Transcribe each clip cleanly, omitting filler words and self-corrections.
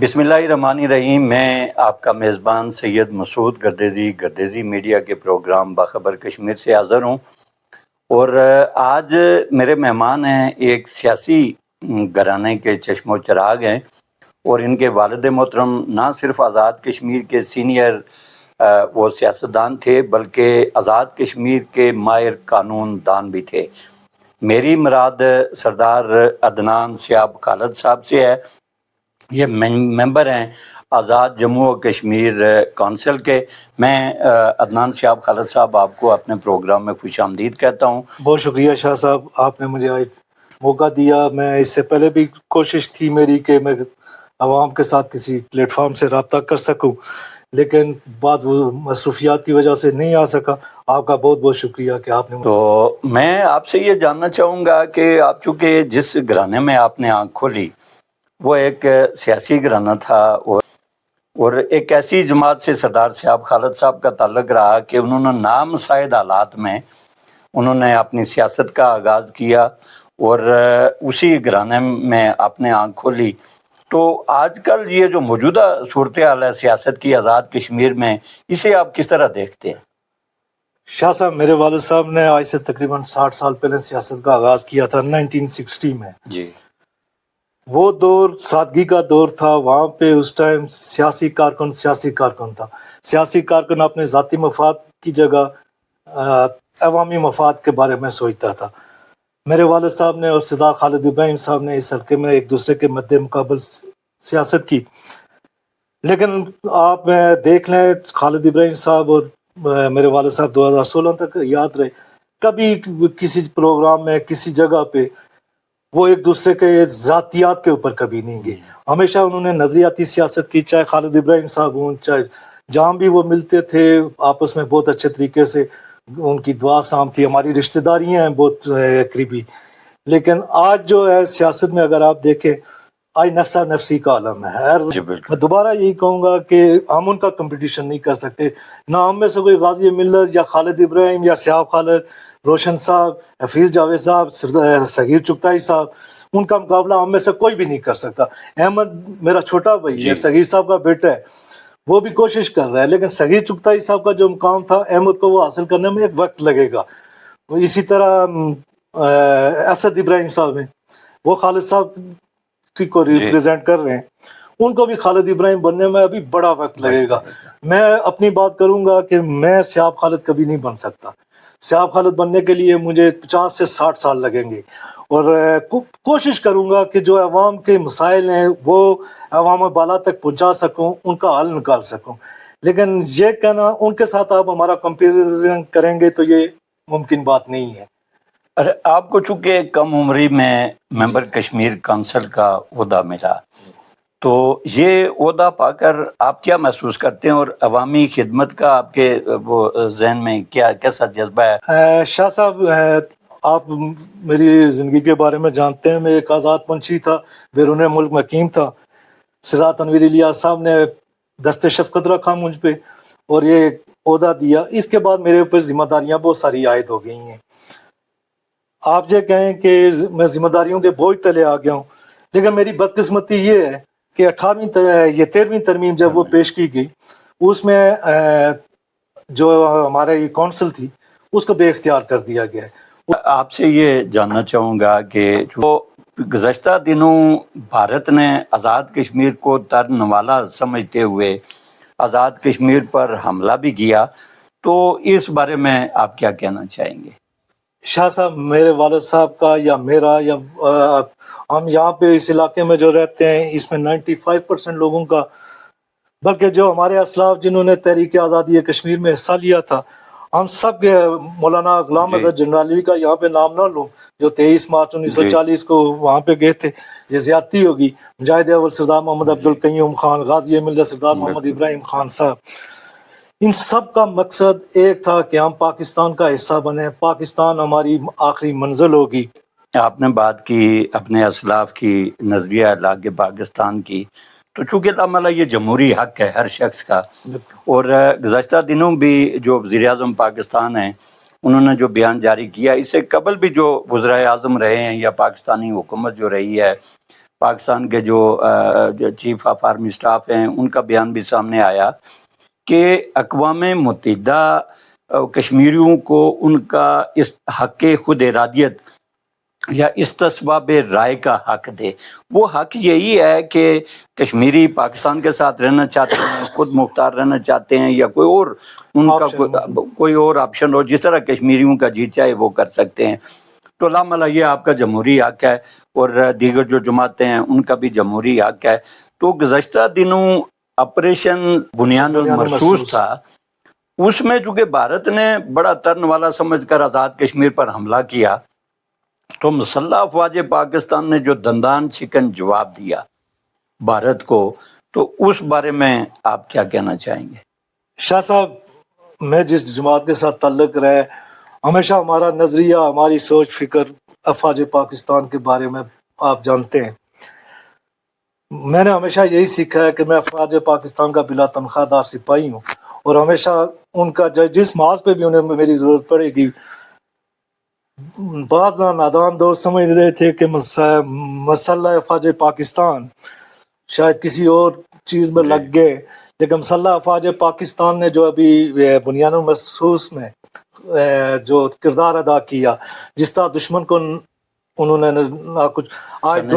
بسم اللہ الرحمن الرحیم۔ میں آپ کا میزبان سید مسعود گردیزی میڈیا کے پروگرام باخبر کشمیر سے حاضر ہوں، اور آج میرے مہمان ہیں ایک سیاسی گھرانے کے چشم و چراغ ہیں، اور ان کے والد محترم نہ صرف آزاد کشمیر کے سینئر وہ سیاستدان تھے، بلکہ آزاد کشمیر کے ماہر قانون دان بھی تھے۔ میری مراد سردار عدنان سیاب خالد صاحب سے ہے۔ یہ ممبر ہیں آزاد جموں و کشمیر کونسل کے۔ میں عدنان سیاب خالد صاحب آپ کو اپنے پروگرام میں خوش آمدید کہتا ہوں۔ بہت شکریہ شاہ صاحب، آپ نے مجھے آج موقع دیا۔ میں اس سے پہلے بھی کوشش تھی میری کہ میں عوام کے ساتھ کسی پلیٹ فارم سے رابطہ کر سکوں، لیکن بعد وہ مصروفیات کی وجہ سے نہیں آ سکا۔ آپ کا بہت بہت شکریہ کہ آپ نے تو میں آپ سے یہ جاننا چاہوں گا کہ آپ چونکہ جس گھرانے میں آپ نے آنکھ کھولی وہ ایک سیاسی گھرانہ تھا، اور ایک ایسی جماعت سے سردار سیاب خالد صاحب کا تعلق رہا کہ انہوں نے نامساعد حالات میں انہوں نے اپنی سیاست کا آغاز کیا، اور اسی گھرانے میں آپ نے آنکھ کھولی۔ تو آج کل یہ جو موجودہ صورتحال ہے سیاست کی آزاد کشمیر میں، اسے آپ کس طرح دیکھتے ہیں؟ شاہ صاحب، میرے والد صاحب نے آج سے تقریباً 60 سال پہلے سیاست کا آغاز کیا تھا 1960 میں۔ جی، وہ دور سادگی کا دور تھا۔ وہاں پہ اس ٹائم سیاسی کارکن تھا۔ سیاسی کارکن اپنے ذاتی مفاد کی جگہ عوامی مفاد کے بارے میں سوچتا تھا۔ میرے والد صاحب نے اور سردار خالد ابراہیم صاحب نے اس حلقے میں ایک دوسرے کے مد مقابل سیاست کی، لیکن آپ دیکھ لیں خالد ابراہیم صاحب اور میرے والد صاحب 2016 تک یاد رہے، کبھی کسی پروگرام میں کسی جگہ پہ وہ ایک دوسرے کے ذاتیات کے اوپر کبھی نہیں گئے۔ ہمیشہ انہوں نے نظریاتی سیاست کی، چاہے خالد ابراہیم صاحب ہوں، چاہے جہاں بھی وہ ملتے تھے آپس میں بہت اچھے طریقے سے ان کی دعا سام تھی۔ ہماری رشتہ داریاں ہیں بہت قریبی، لیکن آج جو ہے سیاست میں اگر آپ دیکھیں آج نفسا نفسی کا عالم ہے۔ جی بالکل۔ میں دوبارہ یہی کہوں گا کہ ہم ان کا کمپٹیشن نہیں کر سکتے، نہ ہم میں سے کوئی غازی ملت یا خالد ابراہیم یا سیاب خالد، روشن صاحب، حفیظ جاوید صاحب، صغیر چغتائی صاحب، ان کا مقابلہ ہم میں سے کوئی بھی نہیں کر سکتا۔ احمد میرا چھوٹا بھائی ہے، صغیر صاحب کا بیٹا ہے، وہ بھی کوشش کر رہا ہے، لیکن صغیر چغتائی صاحب کا جو مقام تھا احمد کو وہ حاصل کرنے میں ایک وقت لگے گا۔ اسی طرح اسد ابراہیم صاحب ہیں، وہ خالد صاحب کو ریپریزنٹ کر رہے ہیں، ان کو بھی خالد ابراہیم بننے میں ابھی بڑا وقت لگے گا۔ میں اپنی بات کروں گا کہ میں سیاب خالد کبھی نہیں بن سکتا۔ سیاب خالد بننے کے لیے مجھے 50 سے 60 سال لگیں گے، اور کوشش کروں گا کہ جو عوام کے مسائل ہیں وہ عوام بالا تک پہنچا سکوں، ان کا حل نکال سکوں، لیکن یہ کہنا ان کے ساتھ آپ ہمارا کمپیریزن کریں گے تو یہ ممکن بات نہیں ہے۔ آپ کو چونکہ کم عمری میں ممبر کشمیر کونسل کا عہدہ ملا، تو یہ عہدہ پا کر آپ کیا محسوس کرتے ہیں، اور عوامی خدمت کا آپ کے وہ ذہن میں کیسا جذبہ ہے؟ شاہ صاحب، آپ میری زندگی کے بارے میں جانتے ہیں، میں ایک آزاد پنچھی تھا، بیرون ملک مقیم تھا۔ سردار تنویر الیاس صاحب نے دست شفقت رکھا مجھ پہ اور یہ عہدہ دیا، اس کے بعد میرے اوپر ذمہ داریاں بہت ساری عائد ہو گئی ہیں۔ آپ یہ کہیں کہ میں ذمہ داریوں کے بوجھ تلے آ گیا ہوں، لیکن میری بدقسمتی یہ ہے کہ 13ویں ترمیم جب وہ پیش کی گئی، اس میں جو ہمارے کونسل تھی اس کو بے اختیار کر دیا گیا ہے۔ آپ سے یہ جاننا چاہوں گا کہ جو گزشتہ دنوں بھارت نے آزاد کشمیر کو ترنوالا سمجھتے ہوئے آزاد کشمیر پر حملہ بھی کیا، تو اس بارے میں آپ کیا کہنا چاہیں گے؟ شاہ صاحب، میرے والد صاحب کا یا میرا یا ہم یہاں پہ اس علاقے میں جو رہتے ہیں اس میں 95% لوگوں کا، بلکہ جو ہمارے اسلاف جنہوں نے تحریک آزادی کشمیر میں حصہ لیا تھا، ہم سب کے مولانا غلام احمد جنرالی کا یہاں پہ نام نہ لوں، جو 23 مارچ 1940 کو وہاں پہ گئے تھے، یہ زیادتی ہوگی۔ مجاہد اول سردار محمد عبدالقیوم خان، غازی ملت سردار محمد ابراہیم خان صاحب، ان سب کا مقصد ایک تھا کہ ہم پاکستان کا حصہ بنیں، پاکستان ہماری آخری منزل ہوگی۔ آپ نے بات کی اپنے اسلاف کی نظریہ لاگ پاکستان کی، تو چونکہ تعالیٰ یہ جمہوری حق ہے ہر شخص کا، اور گزشتہ دنوں بھی جو وزیر اعظم پاکستان ہیں انہوں نے جو بیان جاری کیا، اس سے قبل بھی جو وزرائے اعظم رہے ہیں یا پاکستانی حکومت جو رہی ہے، پاکستان کے جو چیف آف آرمی سٹاف ہیں ان کا بیان بھی سامنے آیا کہ اقوام متحدہ کشمیریوں کو ان کا اس حق خود ارادیت یا استصواب رائے کا حق دے۔ وہ حق یہی ہے کہ کشمیری پاکستان کے ساتھ رہنا چاہتے ہیں، خود مختار رہنا چاہتے ہیں، یا کوئی اور ان کا کوئی اور آپشن ہو، جس طرح کشمیریوں کا جی چاہے وہ کر سکتے ہیں۔ تو لاملا یہ آپ کا جمہوری حق ہے، اور دیگر جو جماعتیں ہیں ان کا بھی جمہوری حق ہے۔ تو گزشتہ دنوں آپریشن بنیان المرصوص تھا، اس میں چونکہ بھارت نے بڑا ترن والا سمجھ کر آزاد کشمیر پر حملہ کیا، تو مسلح افواج پاکستان نے جو دندان شکن جواب دیا بھارت کو، تو اس بارے میں آپ کیا کہنا چاہیں گے؟ شاہ صاحب، میں جس جماعت کے ساتھ تعلق رہے، ہمیشہ ہمارا نظریہ، ہماری سوچ فکر افواج پاکستان کے بارے میں آپ جانتے ہیں۔ میں نے ہمیشہ یہی سیکھا ہے کہ میں افواج پاکستان کا بلا تنخواہ دار سپاہی ہوں، اور ہمیشہ ان کا جس محاذ پہ بھی انہیں میری ضرورت پڑے گی۔ بعض نادان دوست سمجھ رہے تھے کہ مسلح افواج پاکستان شاید کسی اور چیز میں لگ گئے، لیکن مسلح افواج پاکستان نے جو ابھی بنیان المرصوص میں جو کردار ادا کیا، جس طرح دشمن کو انہوں نے کچھ آج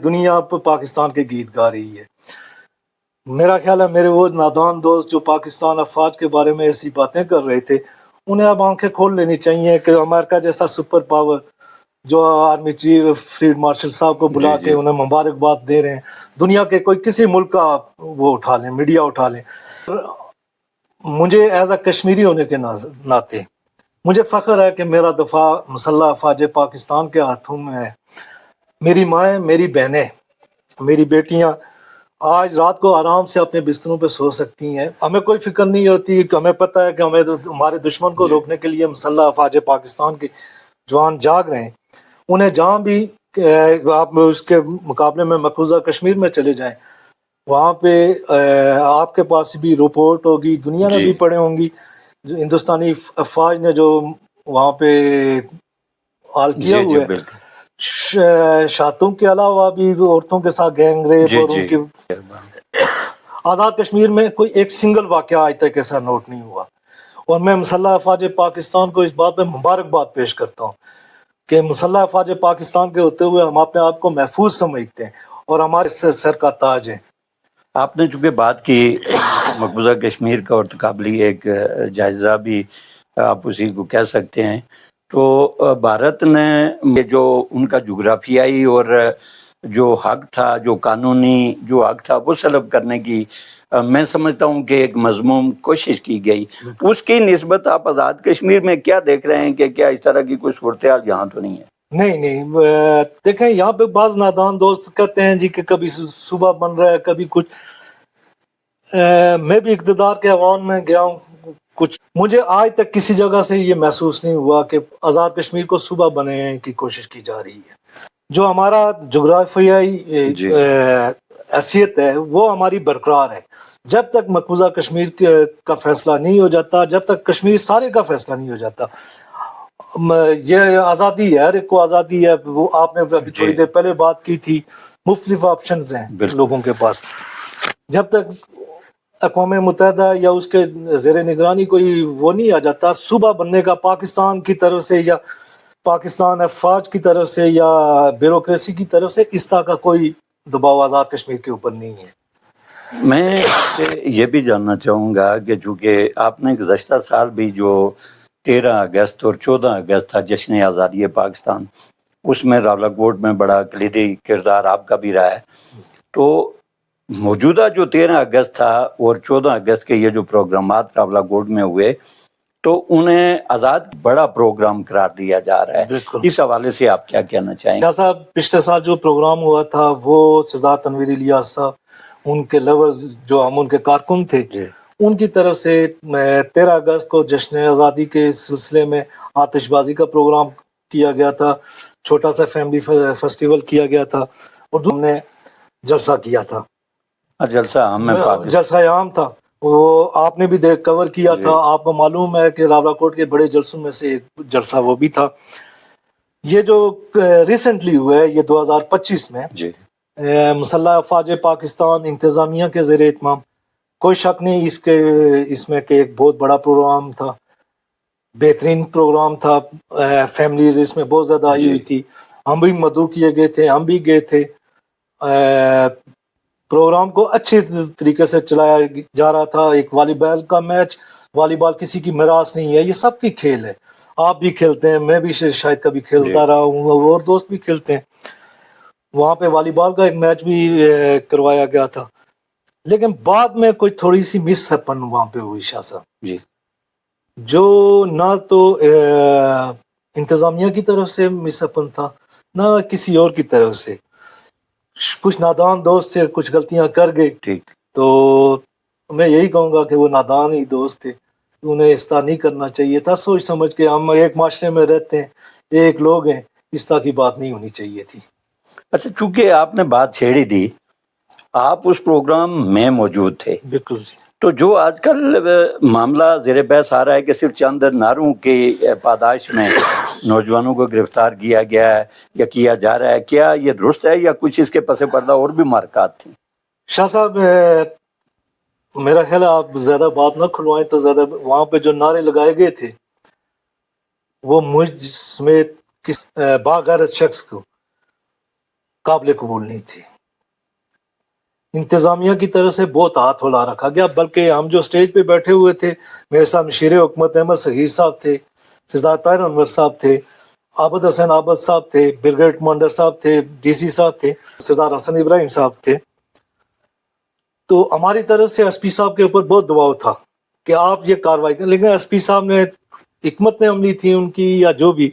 دنیا پاکستان کے گیت گا رہی ہے۔ میرا خیال ہے میرے وہ نادان دوست جو پاکستان افواج کے بارے میں ایسی باتیں کر رہے تھے، انہیں اب آنکھیں کھول لینی چاہیے کہ امریکہ جیسا سپر پاور جو آرمی چیف فیلڈ مارشل صاحب کو بلا کے انہیں مبارکباد دے رہے ہیں، دنیا کے کوئی کسی ملک کا وہ اٹھا لیں، میڈیا اٹھا لیں۔ مجھے ایز اے کشمیری ہونے کے ناطے مجھے فخر ہے کہ میرا دفاع مسلح افواج پاکستان کے ہاتھوں میں ہے۔ میری مائیں، میری بہنیں، میری بیٹیاں آج رات کو آرام سے اپنے بستروں پہ سو سکتی ہیں۔ ہمیں کوئی فکر نہیں ہوتی کہ ہمیں پتہ ہے کہ ہمیں ہمارے دشمن کو روکنے کے لیے مسلح افواج پاکستان کے جوان جاگ رہے ہیں۔ انہیں جہاں بھی آپ اس کے مقابلے میں مقبوضہ کشمیر میں چلے جائیں، وہاں پہ آپ کے پاس بھی رپورٹ ہوگی، دنیا میں بھی پڑھے ہوں گی، ہندوستانی افواج نے جو وہاں پہ حال کیا ہوا ہے۔ شاتوں کے علاوہ بھی عورتوں کے ساتھ گینگ ریپ اور ان کی آزاد کشمیر میں کوئی ایک سنگل واقعہ آج تک ایسا نوٹ نہیں ہوا۔ اور میں مسلح افواج پاکستان کو اس بات پہ مبارکباد پیش کرتا ہوں کہ مسلح افواج پاکستان کے ہوتے ہوئے ہم اپنے آپ کو محفوظ سمجھتے ہیں اور ہمارے سر کا تاج ہے۔ آپ نے چونکہ بات کی مقبوضہ کشمیر کا اور قابلی ایک جائزہ بھی آپ اسی کو کہہ سکتے ہیں، تو بھارت نے جو ان کا جغرافیائی اور جو حق تھا، جو قانونی جو حق تھا، وہ سلب کرنے کی میں سمجھتا ہوں کہ ایک مذموم کوشش کی گئی۔ اس کی نسبت آپ آزاد کشمیر میں کیا دیکھ رہے ہیں کہ کیا اس طرح کی کوئی صورتحال یہاں تو نہیں ہے؟ نہیں، دیکھیں یہاں پہ بعض نادان دوست کہتے ہیں جی کہ کبھی صوبہ بن رہا ہے، کبھی کچھ۔ میں بھی اقتدار کے عوام میں گیا ہوں کچھ، مجھے آج تک کسی جگہ سے یہ محسوس نہیں ہوا کہ آزاد کشمیر کو صوبہ بنانے کی کوشش کی جا رہی ہے۔ جو ہمارا جغرافیائی حیثیت ہے وہ ہماری برقرار ہے۔ جب تک مقبوضہ کشمیر کا فیصلہ نہیں ہو جاتا، جب تک کشمیر سارے کا فیصلہ نہیں ہو جاتا، یہ آزادی ہے، ہر ایک کو آزادی ہے۔ وہ آپ نے ابھی تھوڑی دیر پہلے بات کی تھی، مختلف آپشنز ہیں لوگوں کے پاس۔ جب تک اقوام متحدہ یا اس کے زیر نگرانی کوئی وہ نہیں آ جاتا صوبہ بننے کا، پاکستان کی طرف سے یا پاکستان افواج کی طرف سے یا بیوروکریسی کی طرف سے، اس طرح کا کوئی دباؤ آزاد کشمیر کے اوپر نہیں ہے۔ میں یہ بھی جاننا چاہوں گا کہ چونکہ آپ نے گزشتہ سال بھی جو 13 اگست اور 14 اگست تھا جشن آزادی پاکستان، اس میں راولاکوٹ میں بڑا کلیدی کردار آپ کا بھی رہا ہے، تو موجودہ جو 13 اگست تھا اور 14 اگست کے یہ جو پروگرامات راولاکوٹ میں ہوئے، تو انہیں آزاد بڑا پروگرام قرار دیا جا رہا ہے۔ اس حوالے سے آپ کیا کہنا چاہیں گے؟ صاحب، پچھلے سال جو پروگرام ہوا تھا وہ سردار تنویر الیاس صاحب، ان کے لورز جو ہم ان کے کارکن تھے، ان کی طرف سے 13 اگست کو جشن آزادی کے سلسلے میں آتش بازی کا پروگرام کیا گیا تھا، چھوٹا سا فیملی فیسٹیول کیا گیا تھا، اور ہم نے جلسہ کیا تھا، جلسہ عام تھا، وہ آپ نے بھی کور کیا تھا۔ آپ کو معلوم ہے کہ راولاکوٹ کے بڑے جلسوں میں سے ایک جلسہ وہ بھی تھا۔ یہ جو ریسنٹلی ہوا ہے یہ 2025 میں جی مسلح افواج پاکستان انتظامیہ کے زیر اہتمام، کوئی شک نہیں اس میں کہ ایک بہت بڑا پروگرام تھا، بہترین پروگرام تھا، فیملیز اس میں بہت زیادہ آئی ہوئی تھی، ہم بھی مدعو کیے گئے تھے، ہم بھی گئے تھے، پروگرام کو اچھے طریقے سے چلایا جا رہا تھا۔ ایک والی بال کا میچ، والی بال کسی کی میراث نہیں ہے، یہ سب کی کھیل ہے، آپ بھی کھیلتے ہیں، میں بھی شاید کبھی کھیلتا رہا ہوں، اور دوست بھی کھیلتے ہیں۔ وہاں پہ والی بال کا ایک میچ بھی کروایا گیا تھا، لیکن بعد میں کوئی تھوڑی سی مس ہیپن وہاں پہ ہوئی شاہ صاحب، جی جو نہ تو انتظامیہ کی طرف سے مس ہیپن تھا، نہ کسی اور کی طرف سے۔ کچھ نادان دوست تھے، کچھ غلطیاں کر گئے، ٹھیک تو میں یہی کہوں گا کہ وہ نادان ہی دوست تھے، انہیں اس طرح نہیں کرنا چاہیے تھا، سوچ سمجھ کے، ہم ایک معاشرے میں رہتے ہیں، ایک لوگ ہیں، اس طرح کی بات نہیں ہونی چاہیے تھی۔ اچھا، چونکہ آپ نے بات چھیڑی تھی، آپ اس پروگرام میں موجود تھے، بالکل جی، تو جو آج کل معاملہ زیر بحث آ رہا ہے کہ صرف چند نعروں کی پاداش میں نوجوانوں کو گرفتار کیا گیا ہے یا کیا جا رہا ہے، کیا یہ درست ہے یا کچھ اس کے پس پردہ اور بھی مارکات تھیں؟ شاہ صاحب میرا خیال ہے آپ زیادہ بات نہ کھلوائیں تو زیادہ، وہاں پہ جو نعرے لگائے گئے تھے وہ مجھ سمیت کس باغیرت شخص کو قابل قبول نہیں تھے۔ انتظامیہ کی طرف سے بہت ہاتھ ہلا رکھا گیا، بلکہ ہم جو سٹیج پہ بیٹھے ہوئے تھے، میرے ساتھ مشیر حکومت احمد صغیر صاحب تھے، سردار طاہر انور صاحب تھے، عابد حسین عابد صاحب تھے، بریگیڈ کمانڈر صاحب تھے، ڈی سی صاحب تھے، سردار حسن ابراہیم صاحب تھے۔ تو ہماری طرف سے ایس پی صاحب کے اوپر بہت دباؤ تھا کہ آپ یہ کارروائی کریں، لیکن ایس پی صاحب نے، حکمت عملی تھی ان کی یا جو بھی،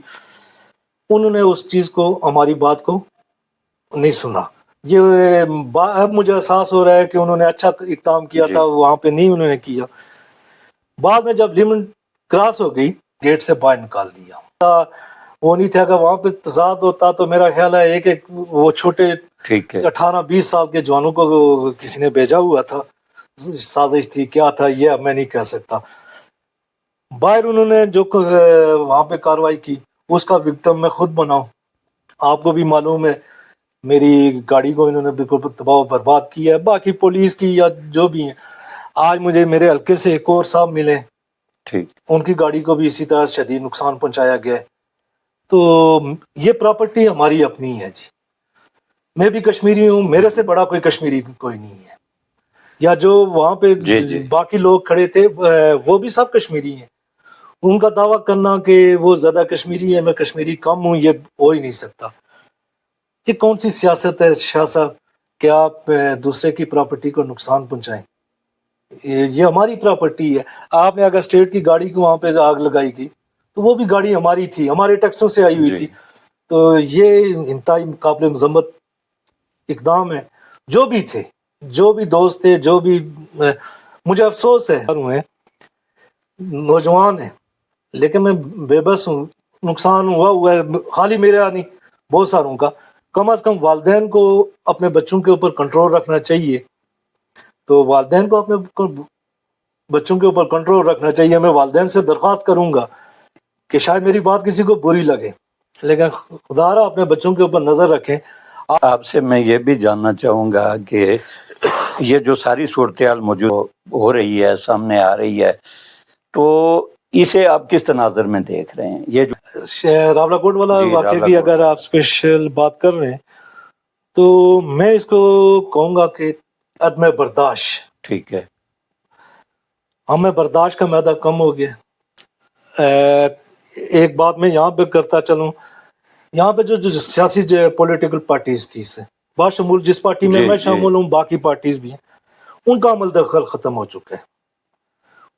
انہوں نے اس چیز کو، ہماری بات کو نہیں سنا۔ یہ اب مجھے احساس ہو رہا ہے کہ انہوں نے اچھا اقدام کیا تھا، وہاں پہ نہیں انہوں نے کیا۔ بعد میں جب لمٹ کراس ہو گئی، گیٹ سے باہر نکال دیا، وہ نہیں تھا کہ وہاں پہ تضاد ہوتا تو میرا خیال ہے ایک وہ چھوٹے ٹھیک ہے 18-20 سال کے جوانوں کو کسی نے بھیجا ہوا تھا، سازش تھی، کیا تھا یہ اب میں نہیں کہہ سکتا۔ باہر انہوں نے جو وہاں پہ کاروائی کی، اس کا وکٹم میں خود بناؤں، آپ کو بھی معلوم ہے، میری گاڑی کو انہوں نے بالکل تباہ و برباد کیا ہے، باقی پولیس کی یا جو بھی ہیں۔ آج مجھے میرے حلقے سے ایک اور صاحب ملے، ٹھیک ان کی گاڑی کو بھی اسی طرح شدید نقصان پہنچایا گیا ہے۔ تو یہ پراپرٹی ہماری اپنی ہے جی، میں بھی کشمیری ہوں، میرے سے بڑا کوئی کشمیری کوئی نہیں ہے، یا جو وہاں پہ جی باقی لوگ کھڑے تھے وہ بھی سب کشمیری ہیں، ان کا دعویٰ کرنا کہ وہ زیادہ کشمیری ہے، میں کشمیری کم ہوں، یہ ہو ہی نہیں سکتا۔ یہ کون سی سیاست ہے شاہ صاحب کہ آپ دوسرے کی پراپرٹی کو نقصان پہنچائیں؟ یہ ہماری پراپرٹی ہے۔ آپ نے اگر اسٹیٹ کی گاڑی کو وہاں پہ آگ لگائی گئی تو وہ بھی گاڑی ہماری تھی، ہمارے ٹیکسوں سے آئی ہوئی تھی، تو یہ انتہائی قابل مذمت اقدام ہے۔ جو بھی تھے، جو بھی دوست تھے، جو بھی، مجھے افسوس ہے، نوجوان ہیں، لیکن میں بے بس ہوں، نقصان ہوا ہے، خالی میرا نہیں، بہت ساروں کا۔ کم از کم والدین کو اپنے بچوں کے اوپر کنٹرول رکھنا چاہیے، تو والدین کو اپنے بچوں کے اوپر کنٹرول رکھنا چاہیے۔ میں والدین سے درخواست کروں گا کہ شاید میری بات کسی کو بری لگے، لیکن خدا را اپنے بچوں کے اوپر نظر رکھیں۔ آپ سے میں یہ بھی جاننا چاہوں گا کہ یہ جو ساری صورتحال موجود ہو رہی ہے، سامنے آ رہی ہے، تو اسے آپ کس تناظر میں دیکھ رہے ہیں؟ یہ جو راولا کوٹ والا واقعے کی اگر آپ اسپیشل بات کر رہے ہیں تو میں اس کو کہوں گا کہ عدم برداشت، ٹھیک ہے، ہمیں برداشت کا میدہ کم ہو گیا۔ ایک بات میں یہاں پہ کرتا چلوں، یہاں پہ جو سیاسی پولیٹیکل پارٹیز تھی، سے باشمول جس پارٹی میں میں شامل ہوں، باقی پارٹیز بھی ہیں، ان کا عمل دخل ختم ہو چکا ہے۔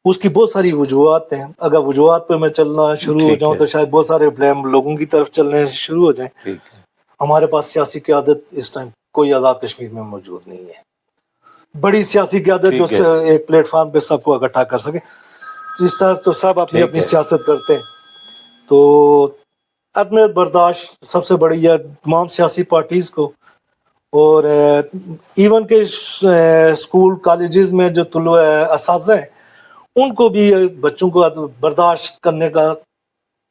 اس کی بہت ساری وجوہات ہیں، اگر وجوہات پہ میں چلنا شروع ہو جاؤں تو شاید بہت سارے بلیم لوگوں کی طرف چلنے شروع ہو جائیں۔ ہمارے پاس سیاسی قیادت اس ٹائم کوئی آزاد کشمیر میں موجود نہیں ہے، بڑی سیاسی قیادت جو ایک پلیٹ فارم پہ سب کو اکٹھا کر سکے، اس طرح تو سب اپنی اپنی سیاست کرتے ہیں۔ تو عدم برداشت سب سے بڑی ہے تمام سیاسی پارٹیز کو، اور ایون کہ اسکول کالجز میں جو اساتذہ ہیں ان کو بھی بچوں کو برداشت کرنے کا